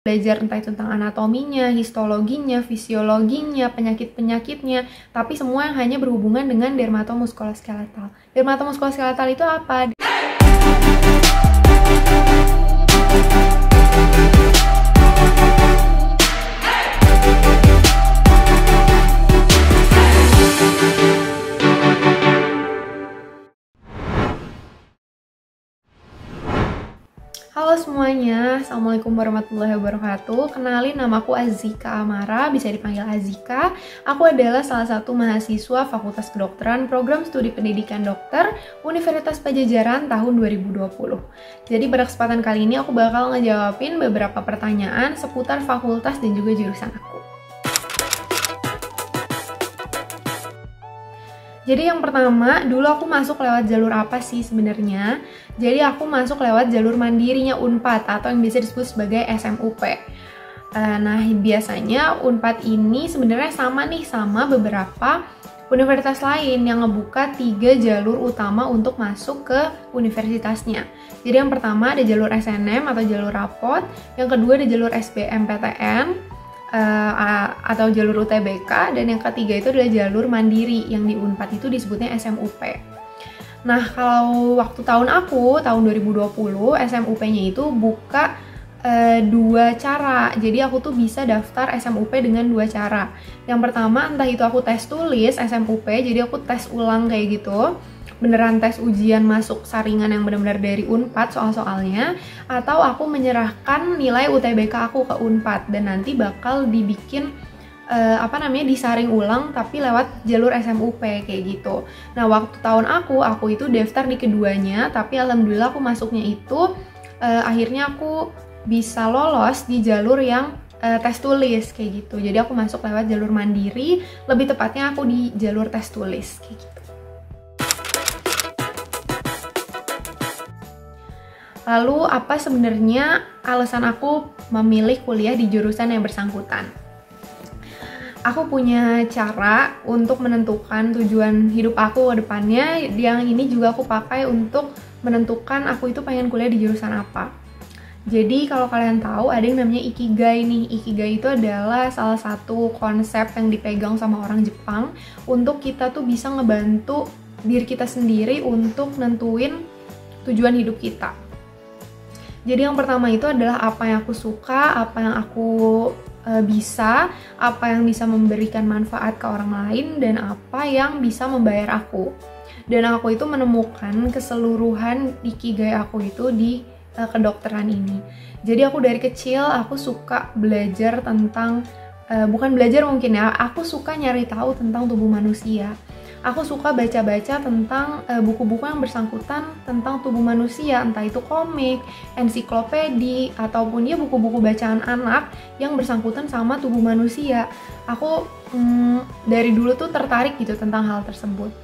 belajar entah itu tentang anatominya, histologinya, fisiologinya, penyakit-penyakitnya, tapi semua yang hanya berhubungan dengan dermatomuskuloskeletal. Dermatomuskuloskeletal itu apa? Halo semuanya, Assalamualaikum warahmatullahi wabarakatuh. Kenalin, namaku Azika Amara, bisa dipanggil Azika. Aku adalah salah satu mahasiswa Fakultas Kedokteran Program Studi Pendidikan Dokter Universitas Padjadjaran tahun 2020. Jadi pada kesempatan kali ini aku bakal ngejawabin beberapa pertanyaan seputar fakultas dan juga jurusan aku. Jadi yang pertama, dulu aku masuk lewat jalur apa sih sebenarnya? Jadi aku masuk lewat jalur mandirinya Unpad atau yang biasa disebut sebagai SMUP. Nah, biasanya Unpad ini sebenarnya sama nih sama beberapa universitas lain yang ngebuka 3 jalur utama untuk masuk ke universitasnya. Jadi yang pertama ada jalur SNM atau jalur rapot, yang kedua ada jalur SBMPTN, atau jalur UTBK, dan yang ketiga itu adalah jalur mandiri yang di Unpad itu disebutnya SMUP. Nah, kalau waktu tahun 2020 SMUP-nya itu buka 2 cara. Jadi aku tuh bisa daftar SMUP dengan 2 cara. Yang pertama, entah itu aku tes tulis SMUP, jadi aku tes ulang kayak gitu, beneran tes ujian masuk saringan yang benar-benar dari Unpad soal-soalnya, atau aku menyerahkan nilai UTBK aku ke Unpad dan nanti bakal dibikin disaring ulang tapi lewat jalur SMUP kayak gitu. Nah, waktu tahun aku itu daftar di keduanya, tapi alhamdulillah aku masuknya itu akhirnya aku bisa lolos di jalur yang tes tulis kayak gitu. Jadi aku masuk lewat jalur mandiri, lebih tepatnya aku di jalur tes tulis kayak gitu. Lalu apa sebenarnya alasan aku memilih kuliah di jurusan yang bersangkutan? Aku punya cara untuk menentukan tujuan hidup aku ke depannya, yang ini juga aku pakai untuk menentukan aku itu pengen kuliah di jurusan apa. Jadi kalau kalian tahu ada yang namanya Ikigai nih. Ikigai itu adalah salah satu konsep yang dipegang sama orang Jepang untuk kita tuh bisa ngebantu diri kita sendiri untuk nentuin tujuan hidup kita. Jadi yang pertama itu adalah apa yang aku suka, apa yang aku bisa, apa yang bisa memberikan manfaat ke orang lain, dan apa yang bisa membayar aku. Dan aku itu menemukan keseluruhan Ikigai aku itu di kedokteran ini. Jadi aku dari kecil aku suka belajar tentang, bukan belajar mungkin ya, aku suka nyari tahu tentang tubuh manusia. Aku suka baca-baca tentang buku-buku yang bersangkutan tentang tubuh manusia, entah itu komik, ensiklopedi, ataupun ya buku-buku bacaan anak yang bersangkutan sama tubuh manusia. Aku dari dulu tuh tertarik gitu tentang hal tersebut.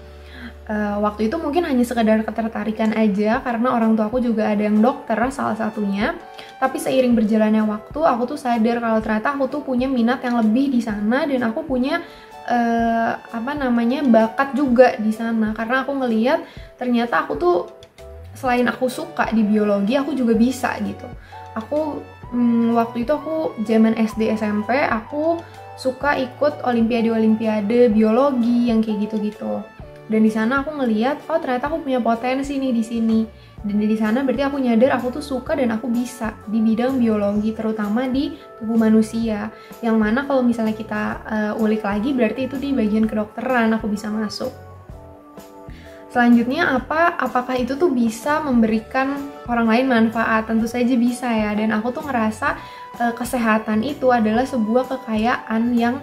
Waktu itu mungkin hanya sekedar ketertarikan aja karena orang tua aku juga ada yang dokter salah satunya. Tapi seiring berjalannya waktu, aku tuh sadar kalau ternyata aku tuh punya minat yang lebih di sana, dan aku punya bakat juga di sana, karena aku ngelihat ternyata aku tuh selain aku suka di biologi, aku juga bisa gitu. Aku waktu itu aku zaman SD SMP aku suka ikut olimpiade biologi yang kayak gitu-gitu. Dan di sana aku ngelihat, oh ternyata aku punya potensi nih di sini. Dan di sana berarti aku nyadar aku tuh suka dan aku bisa di bidang biologi, terutama di tubuh manusia. Yang mana kalau misalnya kita ulik lagi, berarti itu di bagian kedokteran aku bisa masuk. Selanjutnya apakah itu tuh bisa memberikan orang lain manfaat? Tentu saja bisa ya. Dan aku tuh ngerasa kesehatan itu adalah sebuah kekayaan yang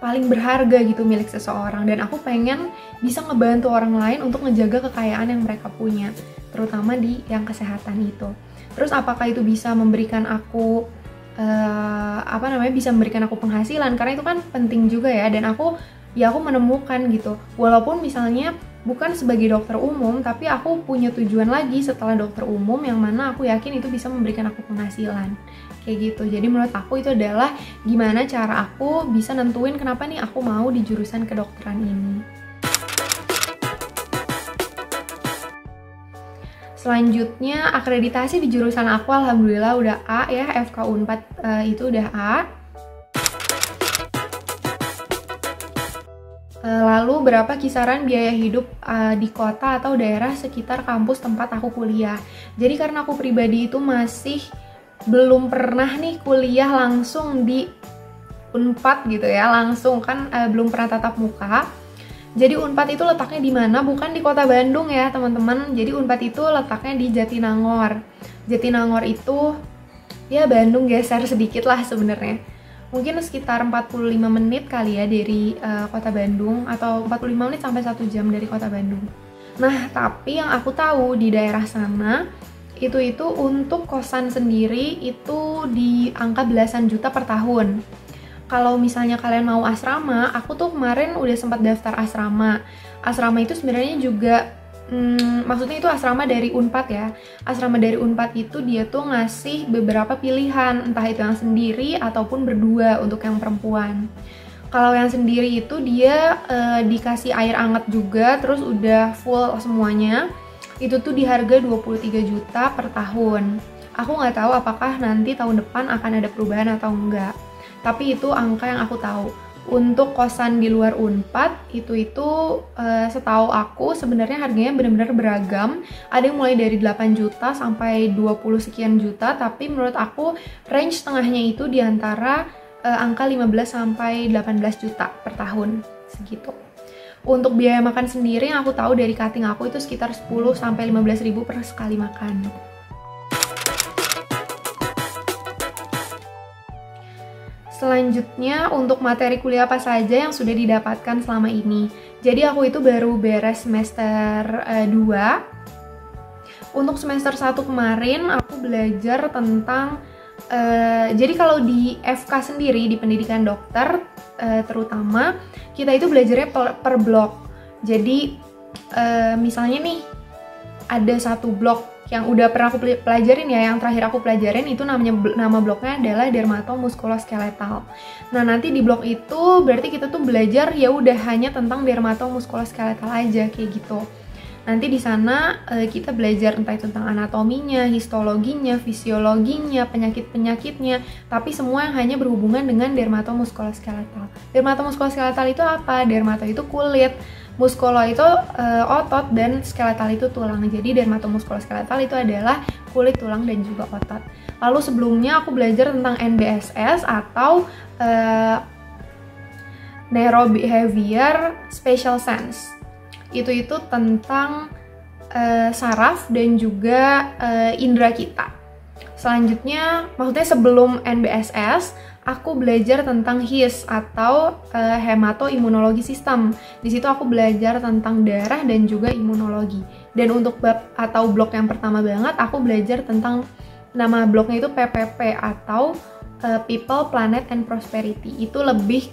paling berharga gitu milik seseorang, dan aku pengen bisa ngebantu orang lain untuk ngejaga kekayaan yang mereka punya, terutama di yang kesehatan itu. Terus apakah itu bisa memberikan aku bisa memberikan aku penghasilan? Karena itu kan penting juga ya, dan aku menemukan gitu, walaupun misalnya bukan sebagai dokter umum, tapi aku punya tujuan lagi setelah dokter umum yang mana aku yakin itu bisa memberikan aku penghasilan kayak gitu. Jadi menurut aku itu adalah gimana cara aku bisa nentuin kenapa nih aku mau di jurusan kedokteran ini. Selanjutnya akreditasi di jurusan aku alhamdulillah udah A ya, FK Unpad itu udah A. Lalu berapa kisaran biaya hidup di kota atau daerah sekitar kampus tempat aku kuliah. Jadi karena aku pribadi itu masih belum pernah nih kuliah langsung di Unpad gitu ya, langsung kan belum pernah tatap muka. Jadi Unpad itu letaknya di mana? Bukan di kota Bandung ya teman-teman. Jadi Unpad itu letaknya di Jatinangor. Jatinangor itu ya Bandung geser sedikit lah sebenarnya. Mungkin sekitar 45 menit kali ya dari kota Bandung, atau 45 menit sampai 1 jam dari kota Bandung. Nah, tapi yang aku tahu di daerah sana itu untuk kosan sendiri itu di angka belasan juta per tahun. Kalau misalnya kalian mau asrama, aku tuh kemarin udah sempat daftar asrama. Asrama itu sebenarnya juga maksudnya itu asrama dari Unpad ya. Asrama dari Unpad itu dia tuh ngasih beberapa pilihan, entah itu yang sendiri ataupun berdua untuk yang perempuan. Kalau yang sendiri itu dia dikasih air hangat juga, terus udah full semuanya. Itu tuh di harga 23 juta per tahun. Aku nggak tahu apakah nanti tahun depan akan ada perubahan atau enggak. Tapi itu angka yang aku tahu. Untuk kosan di luar Unpad itu setahu aku sebenarnya harganya benar-benar beragam. Ada yang mulai dari 8 juta sampai 20 sekian juta, tapi menurut aku range tengahnya itu di antara angka 15 sampai 18 juta per tahun segitu. Untuk biaya makan sendiri yang aku tahu dari cutting aku itu sekitar 10 sampai 15 ribu per sekali makan. Selanjutnya untuk materi kuliah apa saja yang sudah didapatkan selama ini. Jadi aku itu baru beres semester 2. Untuk semester 1 kemarin aku belajar tentang jadi kalau di FK sendiri, di pendidikan dokter terutama, kita itu belajarnya per blok. Jadi misalnya nih ada satu blok yang udah pernah aku pelajarin ya, yang terakhir aku pelajarin itu nama bloknya adalah dermatomuskuloskeletal. Nah, nanti di blok itu berarti kita tuh belajar ya udah hanya tentang dermatomuskuloskeletal aja kayak gitu. Nanti di sana kita belajar entah itu tentang anatominya, histologinya, fisiologinya, penyakit-penyakitnya, tapi semua yang hanya berhubungan dengan dermatomuskuloskeletal. Dermatomuskuloskeletal itu apa? Dermato itu kulit, muskolo itu otot, dan skeletal itu tulang. Jadi dermatomuskuloskeletal itu adalah kulit, tulang, dan juga otot. Lalu sebelumnya aku belajar tentang NBSS atau Neurobehavior Spatial Sense. Itu tentang saraf dan juga indera kita. Selanjutnya, maksudnya sebelum NBSS, aku belajar tentang HIS atau hematoimunologi sistem. Di situ aku belajar tentang darah dan juga imunologi. Dan untuk bab atau blok yang pertama banget, aku belajar tentang nama bloknya itu PPP atau People, Planet, and Prosperity. Itu lebih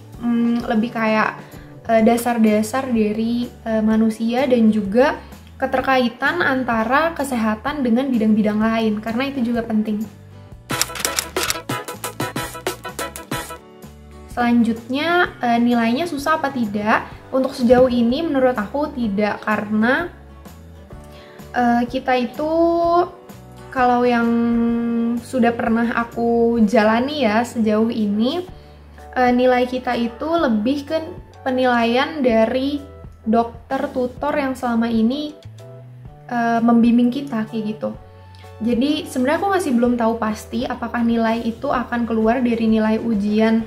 kayak dasar-dasar dari manusia dan juga keterkaitan antara kesehatan dengan bidang-bidang lain, karena itu juga penting. Selanjutnya, nilainya susah apa tidak? Untuk sejauh ini menurut aku tidak, karena kita itu kalau yang sudah pernah aku jalani ya sejauh ini, nilai kita itu lebih ke penilaian dari dokter tutor yang selama ini membimbing kita kayak gitu. Jadi sebenarnya aku masih belum tahu pasti apakah nilai itu akan keluar dari nilai ujian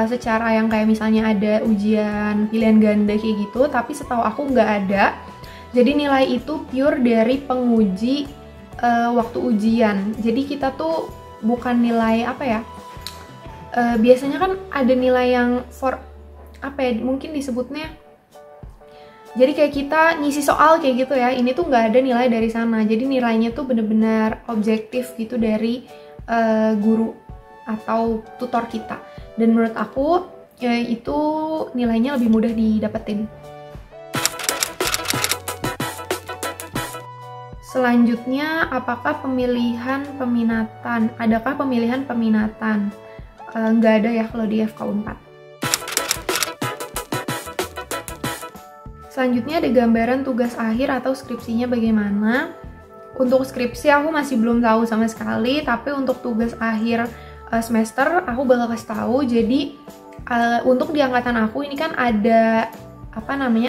secara yang kayak misalnya ada ujian pilihan ganda kayak gitu, tapi setahu aku nggak ada. Jadi nilai itu pure dari penguji waktu ujian. Jadi kita tuh bukan nilai apa ya, biasanya kan ada nilai yang mungkin disebutnya, jadi kayak kita ngisi soal kayak gitu ya, ini tuh nggak ada nilai dari sana. Jadi nilainya tuh bener-bener objektif gitu dari guru atau tutor kita. Dan menurut aku itu nilainya lebih mudah didapetin. Selanjutnya, apakah pemilihan peminatan? Adakah pemilihan peminatan? Nggak ada ya kalau di FK Unpad. Selanjutnya ada gambaran tugas akhir atau skripsinya bagaimana. Untuk skripsi aku masih belum tahu sama sekali, tapi untuk tugas akhir semester aku bakal kasih tahu. Jadi untuk di angkatan aku ini kan ada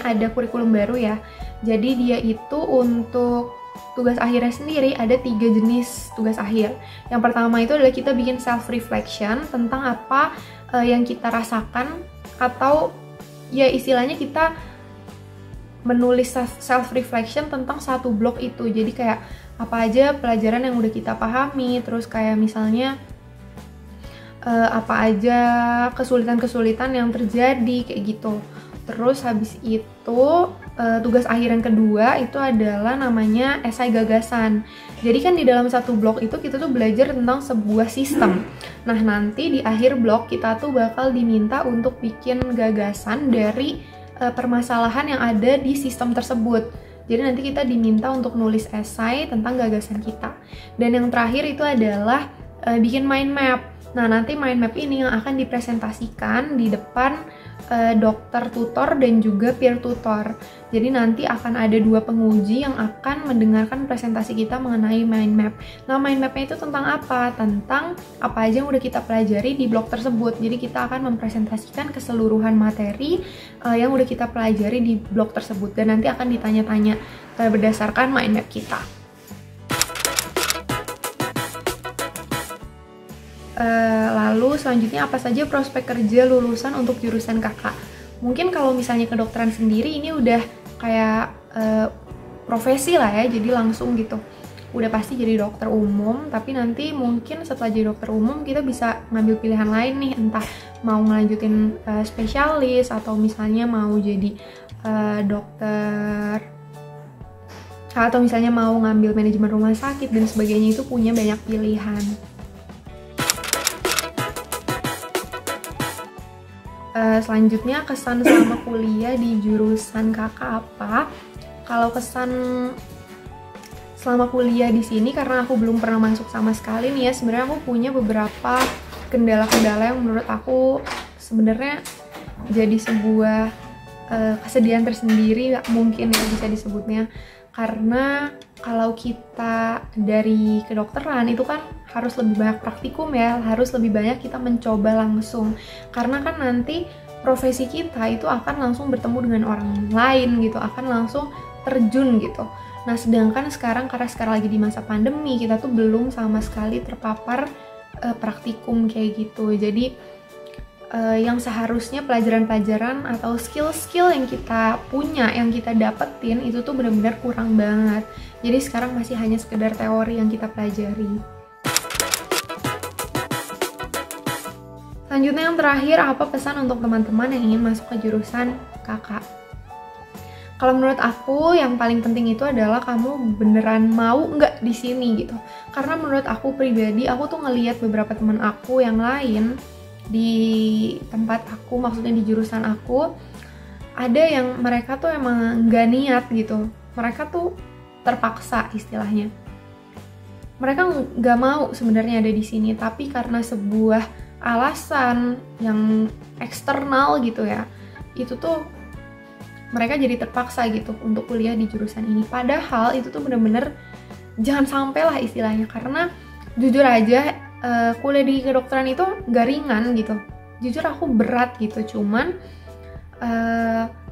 ada kurikulum baru ya. Jadi dia itu untuk tugas akhirnya sendiri ada 3 jenis tugas akhir. Yang pertama itu adalah kita bikin self reflection tentang apa yang kita rasakan, atau ya istilahnya kita menulis self reflection tentang satu blok itu. Jadi kayak apa aja pelajaran yang udah kita pahami, terus kayak misalnya apa aja kesulitan-kesulitan yang terjadi kayak gitu. Terus habis itu tugas akhir yang kedua itu adalah namanya esai gagasan. Jadi kan di dalam satu blok itu kita tuh belajar tentang sebuah sistem. Nah nanti di akhir blok kita tuh bakal diminta untuk bikin gagasan dari permasalahan yang ada di sistem tersebut. Jadi nanti kita diminta untuk nulis esai tentang gagasan kita. Dan yang terakhir itu adalah bikin mind map. Nah nanti mind map ini yang akan dipresentasikan di depan dokter tutor dan juga peer tutor. Jadi nanti akan ada 2 penguji yang akan mendengarkan presentasi kita mengenai mind map. Nah mind mapnya itu tentang apa? Tentang apa aja yang udah kita pelajari di blok tersebut. Jadi kita akan mempresentasikan keseluruhan materi yang udah kita pelajari di blok tersebut. Dan nanti akan ditanya-tanya berdasarkan mind map kita. Lalu selanjutnya apa saja prospek kerja lulusan untuk jurusan kakak? Mungkin kalau misalnya kedokteran sendiri ini udah kayak profesi lah ya, jadi langsung gitu udah pasti jadi dokter umum. Tapi nanti mungkin setelah jadi dokter umum kita bisa ngambil pilihan lain nih, entah mau ngelanjutin spesialis atau misalnya mau jadi dokter, atau misalnya mau ngambil manajemen rumah sakit dan sebagainya. Itu punya banyak pilihan. Selanjutnya kesan selama kuliah di jurusan kakak apa? Kalau kesan selama kuliah di sini, karena aku belum pernah masuk sama sekali nih ya, sebenarnya aku punya beberapa kendala-kendala yang menurut aku sebenarnya jadi sebuah kesedihan tersendiri mungkin ya bisa disebutnya. Karena kalau kita dari kedokteran itu kan harus lebih banyak praktikum ya, harus lebih banyak kita mencoba langsung. Karena kan nanti profesi kita itu akan langsung bertemu dengan orang lain gitu, akan langsung terjun gitu. Nah sedangkan sekarang, karena sekarang lagi di masa pandemi, kita tuh belum sama sekali terpapar praktikum kayak gitu. Jadi yang seharusnya pelajaran-pelajaran atau skill-skill yang kita punya, yang kita dapetin itu tuh benar-benar kurang banget. Jadi sekarang masih hanya sekedar teori yang kita pelajari. Selanjutnya yang terakhir, apa pesan untuk teman-teman yang ingin masuk ke jurusan kakak? Kalau menurut aku yang paling penting itu adalah kamu beneran mau nggak di sini gitu. Karena menurut aku pribadi, aku tuh ngelihat beberapa teman aku yang lain di tempat aku, maksudnya di jurusan aku, ada yang mereka tuh emang nggak niat gitu. Mereka tuh terpaksa istilahnya. Mereka nggak mau sebenarnya ada di sini, tapi karena sebuah alasan yang eksternal gitu ya, itu tuh mereka jadi terpaksa gitu untuk kuliah di jurusan ini. Padahal itu tuh bener-bener jangan sampai lah istilahnya, karena jujur aja kuliah di kedokteran itu gak ringan gitu. Jujur aku berat gitu. Cuman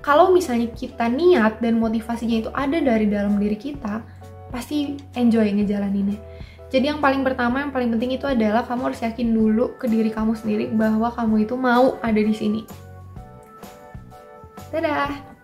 kalau misalnya kita niat dan motivasinya itu ada dari dalam diri kita, pasti enjoy ngejalaninnya. Jadi yang paling pertama, yang paling penting itu adalah kamu harus yakin dulu ke diri kamu sendiri bahwa kamu itu mau ada di sini. Dadah!